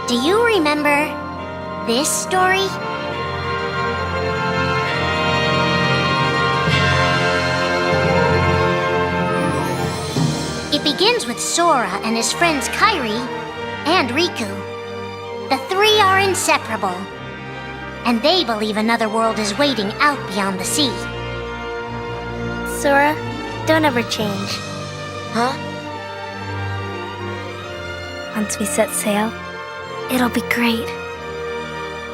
Do you remember this story? It begins with Sora and his friends Kairi and Riku. The three are inseparable, and they believe another world is waiting out beyond the sea. Sora, don't ever change. Huh? Once we set sail, it'll be great.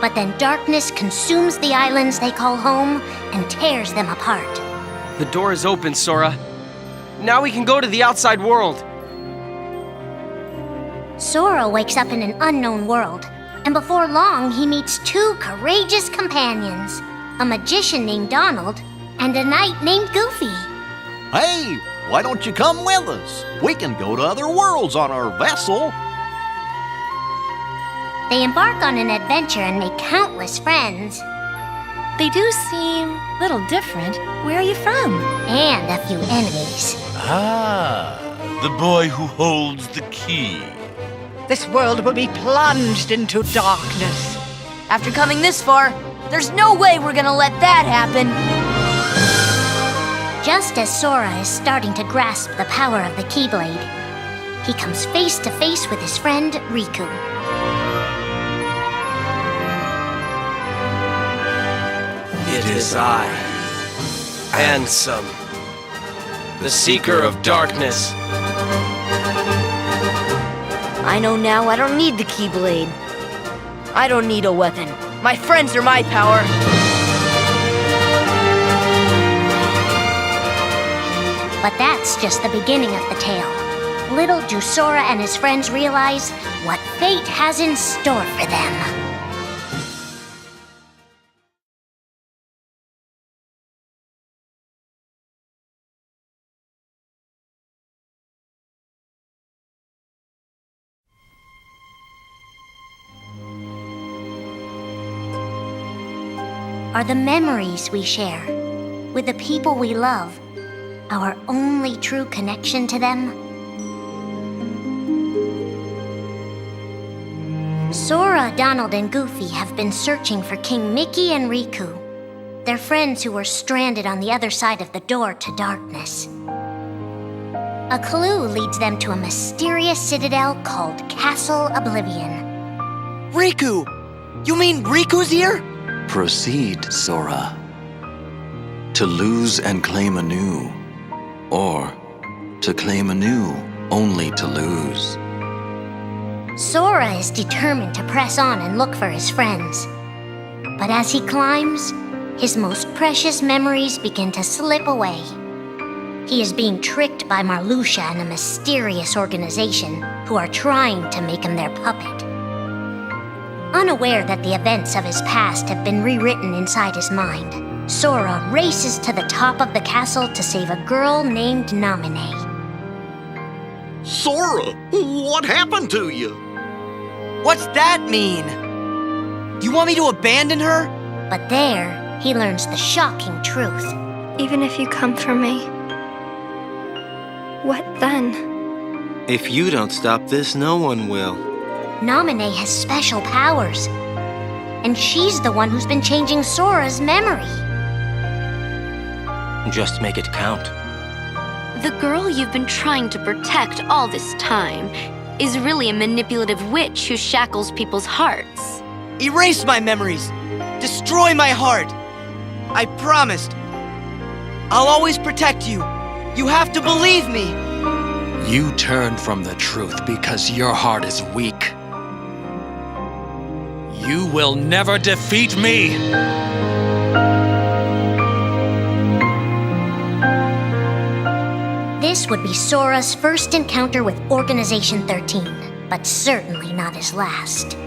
But then darkness consumes the islands they call home and tears them apart. The door is open, Sora. Now we can go to the outside world. Sora wakes up in an unknown world, and before long he meets two courageous companions, a magician named Donald and a knight named Goofy. Hey, why don't you come with us? We can go to other worlds on our vessel. They embark on an adventure and make countless friends. They do seem a little different. Where are you from? And a few enemies. Ah, the boy who holds the key. This world will be plunged into darkness. After coming this far, there's no way we're gonna let that happen. Just as Sora is starting to grasp the power of the Keyblade, he comes face to face with his friend Riku. It is I, Ansem, the Seeker of Darkness. I know now I don't need the Keyblade. I don't need a weapon. My friends are my power. But that's just the beginning of the tale. Little do Sora and his friends realize what fate has in store for them. Are the memories we share with the people we love our only true connection to them? Sora, Donald, and Goofy have been searching for King Mickey and Riku, their friends who were stranded on the other side of the door to darkness. A clue leads them to a mysterious citadel called Castle Oblivion. Riku! You mean Riku's here? Proceed, Sora. To lose and claim anew, or to claim anew only to lose. Sora is determined to press on and look for his friends. But as he climbs, his most precious memories begin to slip away. He is being tricked by Marluxia and a mysterious organization who are trying to make him their puppet. Unaware that the events of his past have been rewritten inside his mind, Sora races to the top of the castle to save a girl named Naminé. Sora, what happened to you? What's that mean? You want me to abandon her? But there, he learns the shocking truth. Even if you come for me, what then? If you don't stop this, no one will. Naminé has special powers, and she's the one who's been changing Sora's memory. Just make it count. The girl you've been trying to protect all this time is really a manipulative witch who shackles people's hearts. Erase my memories. Destroy my heart. I promised. I'll always protect you. You have to believe me. You turn from the truth because your heart is weak. You will never defeat me! This would be Sora's first encounter with Organization 13, but certainly not his last.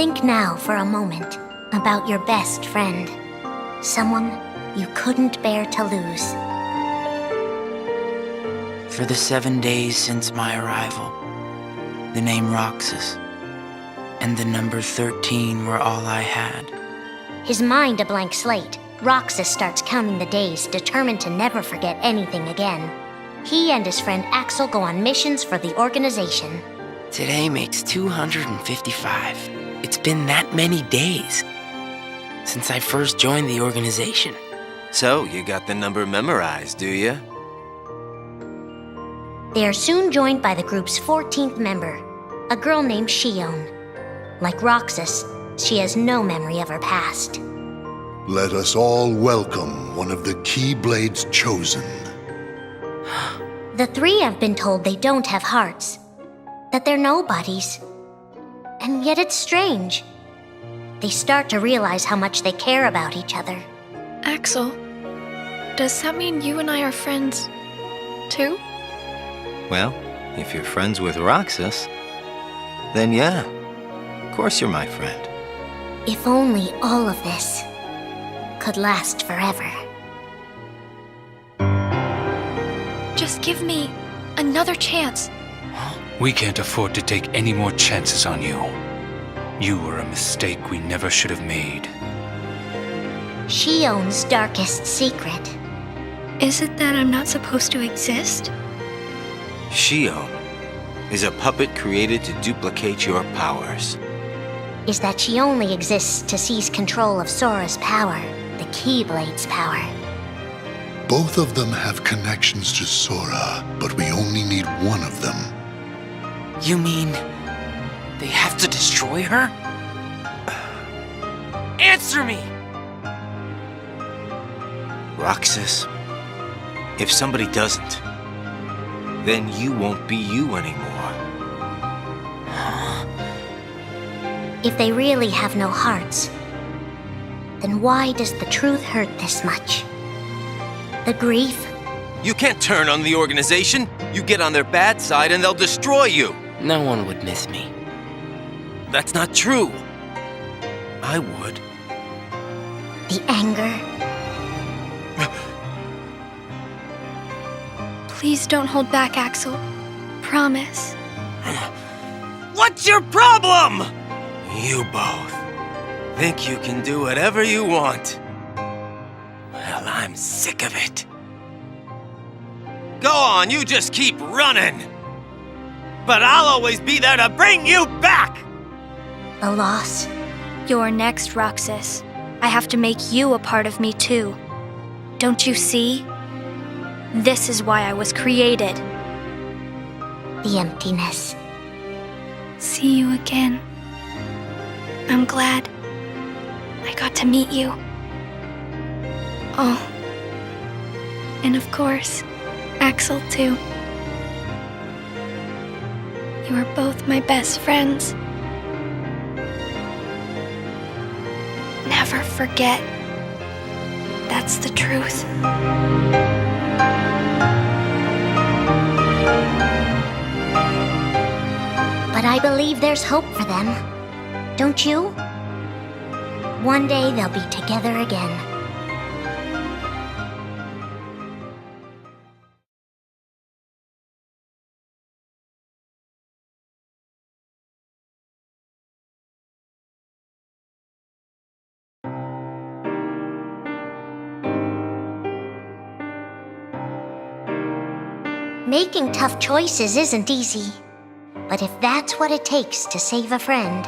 Think now for a moment about your best friend, someone you couldn't bear to lose. For the 7 days since my arrival, the name Roxas and the number 13 were all I had. His mind a blank slate, Roxas starts counting the days, determined to never forget anything again. He and his friend Axel go on missions for the organization. Today makes 255. It's been that many days since I first joined the organization. So, you got the number memorized, do you? They are soon joined by the group's 14th member, a girl named Shion. Like Roxas, she has no memory of her past. Let us all welcome one of the Keyblades chosen. The three have been told they don't have hearts, that they're nobodies. And yet it's strange. They start to realize how much they care about each other. Axel, does that mean you and I are friends, too? Well, if you're friends with Roxas, then yeah, of course you're my friend. If only all of this could last forever. Just give me another chance. We can't afford to take any more chances on you. You were a mistake we never should have made. Shion's darkest secret. Is it that I'm not supposed to exist? Shion is a puppet created to duplicate your powers. Is that she only exists to seize control of Sora's power, the Keyblade's power. Both of them have connections to Sora, but we only need one of them. You mean they have to destroy her? Answer me! Roxas, if somebody doesn't, then you won't be you anymore. If they really have no hearts, then why does the truth hurt this much? The grief? You can't turn on the organization. You get on their bad side and they'll destroy you. No one would miss me. That's not true. I would. The anger? Please don't hold back, Axel. Promise. What's your problem? You both think you can do whatever you want. Well, I'm sick of it. Go on, you just keep running. But I'll always be there to bring you back! The loss? You're next, Roxas. I have to make you a part of me too. Don't you see? This is why I was created. The emptiness. See you again. I'm glad I got to meet you. Oh. And of course, Axel too. You are both my best friends. Never forget. That's the truth. But I believe there's hope for them. Don't you? One day they'll be together again. Making tough choices isn't easy, but if that's what it takes to save a friend.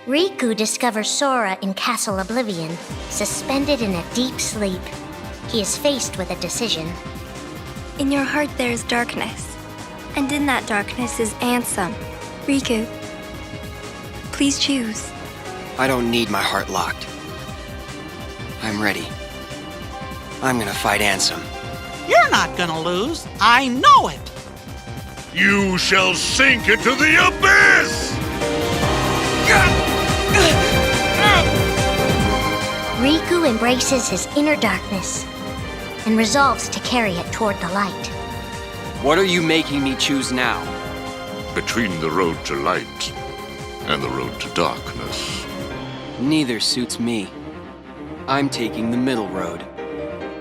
Riku discovers Sora in Castle Oblivion, suspended in a deep sleep. He is faced with a decision. In your heart there is darkness, and in that darkness is Ansem. Riku, please choose. I don't need my heart locked. I'm ready. I'm gonna fight Ansem. You're not gonna lose. I know it. You shall sink into the abyss! Riku embraces his inner darkness and resolves to carry it toward the light. What are you making me choose now? Between the road to light and the road to darkness. Neither suits me. I'm taking the middle road.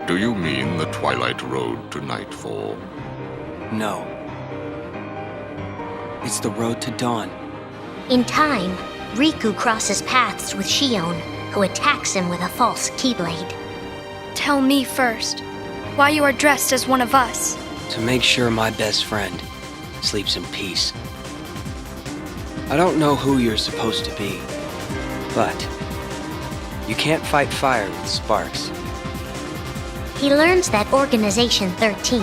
Do you mean the Twilight Road to Nightfall? No. It's the road to dawn. In time, Riku crosses paths with Shion, who attacks him with a false Keyblade. Tell me first, why you are dressed as one of us. To make sure my best friend sleeps in peace. I don't know who you're supposed to be, but you can't fight fire with sparks. He learns that Organization 13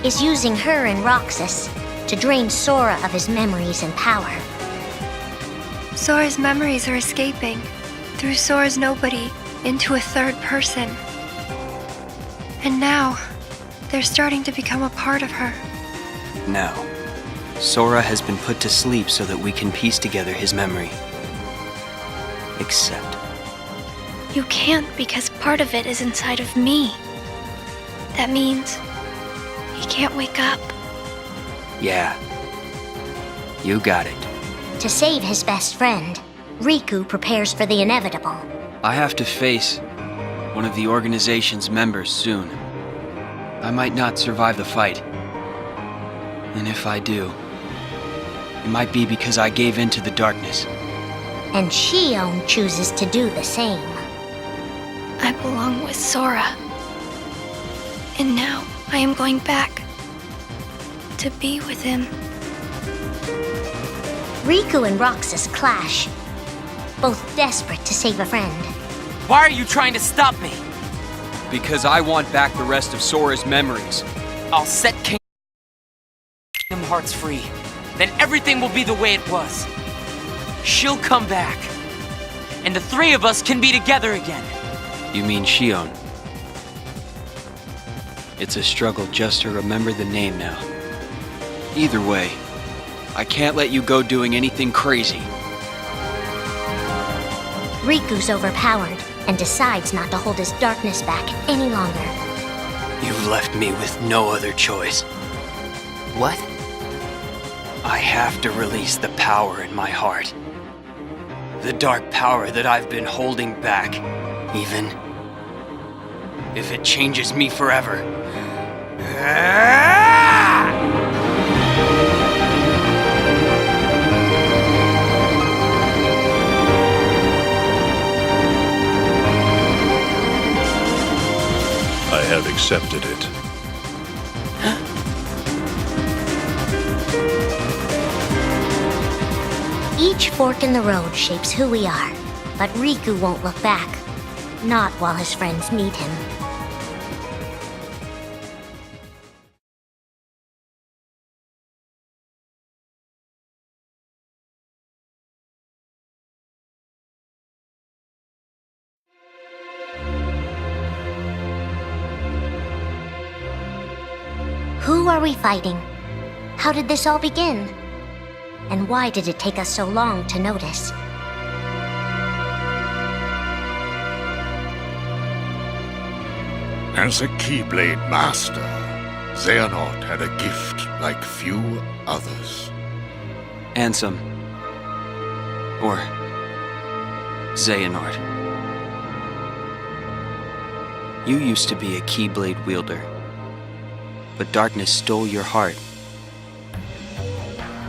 is using her and Roxas to drain Sora of his memories and power. Sora's memories are escaping through Sora's nobody into a third person. And now, they're starting to become a part of her. Now, Sora has been put to sleep so that we can piece together his memory. Except, You can't because part of it is inside of me. That means he can't wake up. yeah, you got it. To save his best friend, Riku prepares for the inevitable. I have to face one of the organization's members soon. I might not survive the fight. And if I do, it might be because I gave in to the darkness. And Shion chooses to do the same. I belong with Sora. And now I am going back to be with him. Riku and Roxas clash, both desperate to save a friend. Why are you trying to stop me? Because I want back the rest of Sora's memories. I'll set Kingdom Hearts free. Then everything will be the way it was. She'll come back. And the three of us can be together again. You mean Shion? It's a struggle just to remember the name now. Either way, I can't let you go doing anything crazy. Riku's overpowered and decides not to hold his darkness back any longer. You've left me with no other choice. What? I have to release the power in my heart. The dark power that I've been holding back, even if it changes me forever. I have accepted it. Each fork in the road shapes who we are, but Riku won't look back. Not while his friends need him. Who are we fighting? How did this all begin? And why did it take us so long to notice? As a Keyblade master, Xehanort had a gift like few others. Ansem. Or Xehanort. You used to be a Keyblade wielder, but darkness stole your heart,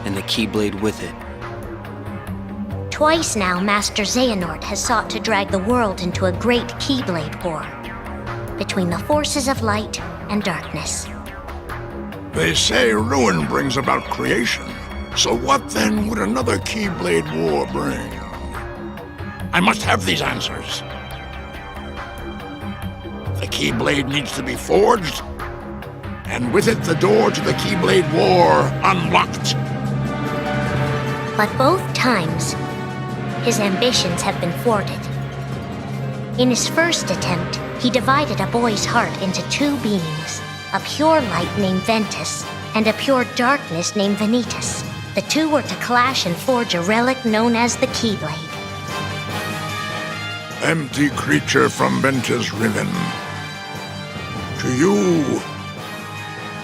and the Keyblade with it. Twice now, Master Xehanort has sought to drag the world into a great Keyblade war between the forces of light and darkness. They say ruin brings about creation. So what then would another Keyblade war bring? I must have these answers. The Keyblade needs to be forged, and with it the door to the Keyblade war unlocked. But both times, his ambitions have been thwarted. In his first attempt, he divided a boy's heart into two beings, a pure light named Ventus, and a pure darkness named Vanitas. The two were to clash and forge a relic known as the Keyblade. Empty creature from Ventus Riven. To you,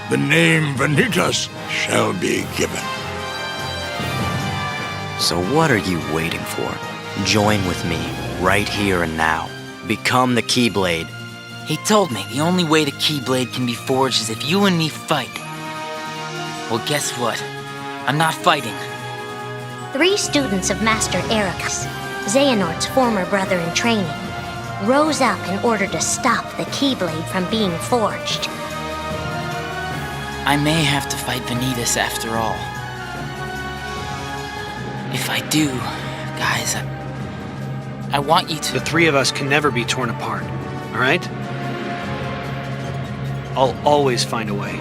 the name Vanitas shall be given. So what are you waiting for? Join with me, right here and now. Become the Keyblade, He told me the only way the Keyblade can be forged is if you and me fight. Well, guess what? I'm not fighting. 3 students of Master Ericus, Xehanort's former brother in training, rose up in order to stop the Keyblade from being forged. I may have to fight Vanitas after all. If I do, guys, I want you to... The 3 of us can never be torn apart, all right? I'll always find a way.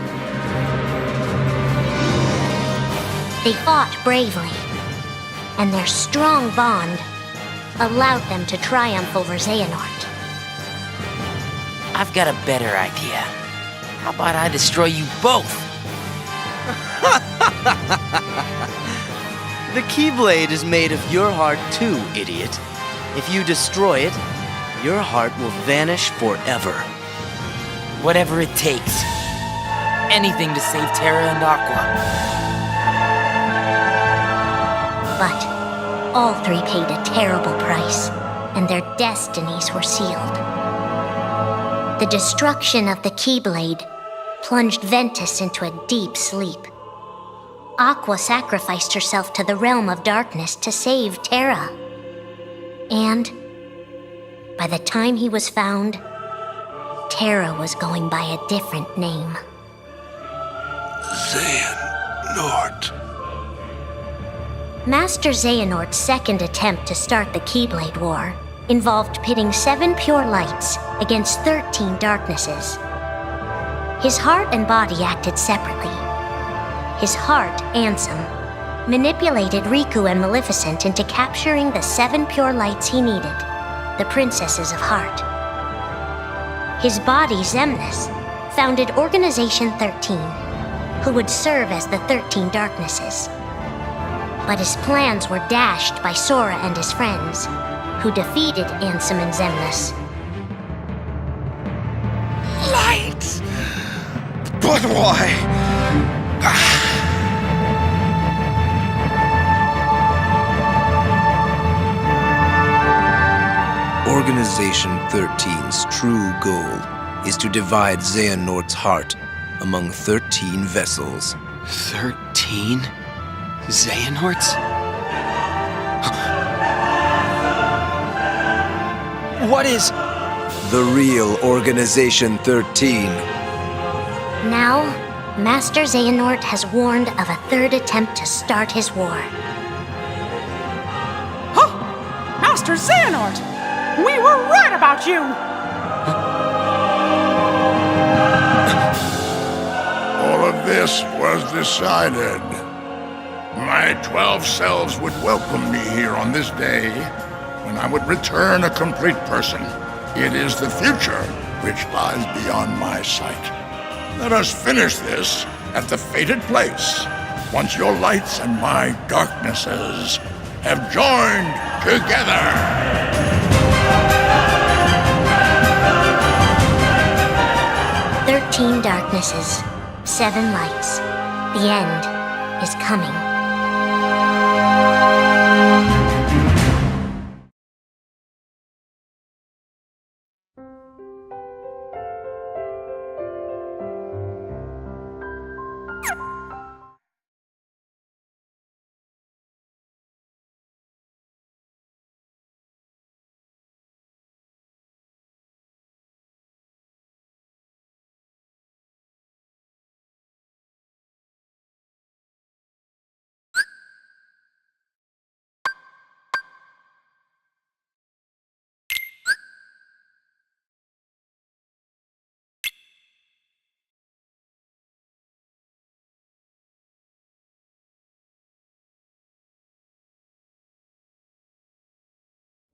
They fought bravely, and their strong bond allowed them to triumph over Xehanort. I've got a better idea. How about I destroy you both? The Keyblade is made of your heart too, idiot. If you destroy it, your heart will vanish forever. Whatever it takes. Anything to save Terra and Aqua. But all 3 paid a terrible price, and their destinies were sealed. The destruction of the Keyblade plunged Ventus into a deep sleep. Aqua sacrificed herself to the realm of darkness to save Terra. And by the time he was found, Terra was going by a different name. Xehanort. Master Xehanort's second attempt to start the Keyblade War involved pitting 7 pure lights against 13 darknesses. His heart and body acted separately. His heart, Ansem, manipulated Riku and Maleficent into capturing the 7 pure lights he needed, the Princesses of Heart. His body, Xemnas, founded Organization 13, who would serve as the 13 Darknesses. But his plans were dashed by Sora and his friends, who defeated Ansem and Xemnas. Light! But why? Organization 13's true goal is to divide Xehanort's heart among 13 vessels. 13? Xehanorts? What is... The real Organization 13. Now, Master Xehanort has warned of a 3rd attempt to start his war. Huh! Master Xehanort! We were right about you! All of this was decided. My 12 selves would welcome me here on this day, when I would return a complete person. It is the future which lies beyond my sight. Let us finish this at the fated place, once your lights and my darknesses have joined together. 13 darknesses, 7 lights. The end is coming.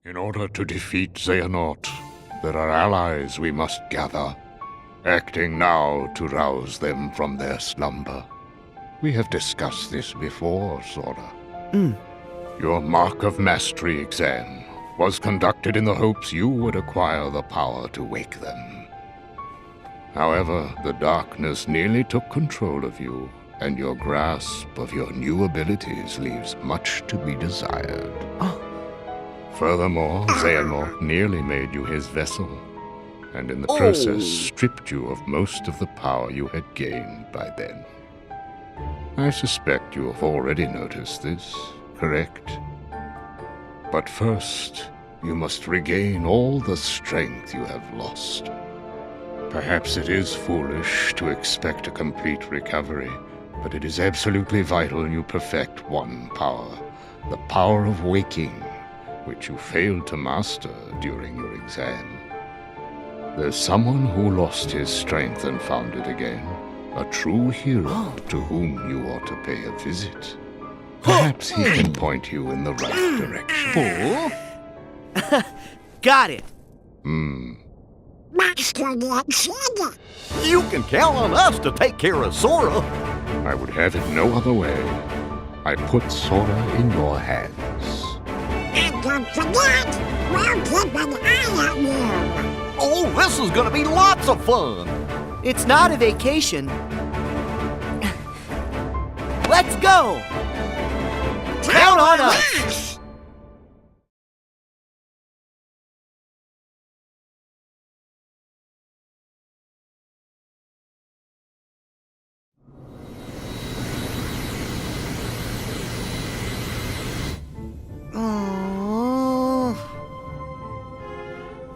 In order to defeat Xehanort, there are allies we must gather, acting now to rouse them from their slumber. We have discussed this before, Sora. Your Mark of Mastery exam was conducted in the hopes you would acquire the power to wake them. However, the darkness nearly took control of you, and your grasp of your new abilities leaves much to be desired. Furthermore, Xehanort nearly made you his vessel, and in the process stripped you of most of the power you had gained by then. I suspect you have already noticed this, correct? But first, you must regain all the strength you have lost. Perhaps it is foolish to expect a complete recovery, but it is absolutely vital you perfect one power, the power of waking, which you failed to master during your exam. There's someone who lost his strength and found it again, a true hero to whom you ought to pay a visit. Perhaps he can point you in the right direction. Got it. You can count on us to take care of Sora. I would have it no other way. I put Sora in your hands. And don't forget, we'll keep an eye on you. Oh, this is gonna be lots of fun. It's not a vacation. Let's go! Count on us!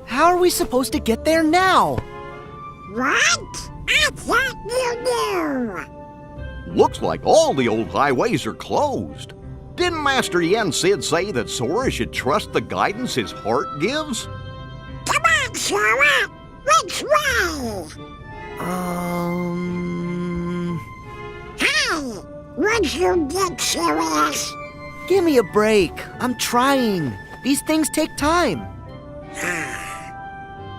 How are we supposed to get there now? What? I thought you knew. Looks like all the old highways are closed. Didn't Master Yen Sid say that Sora should trust the guidance his heart gives? Come on, Sora. Which way? Hey, would you get serious? Give me a break. I'm trying. These things take time.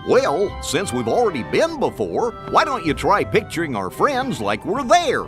Well, since we've already been before, why don't you try picturing our friends like we're there?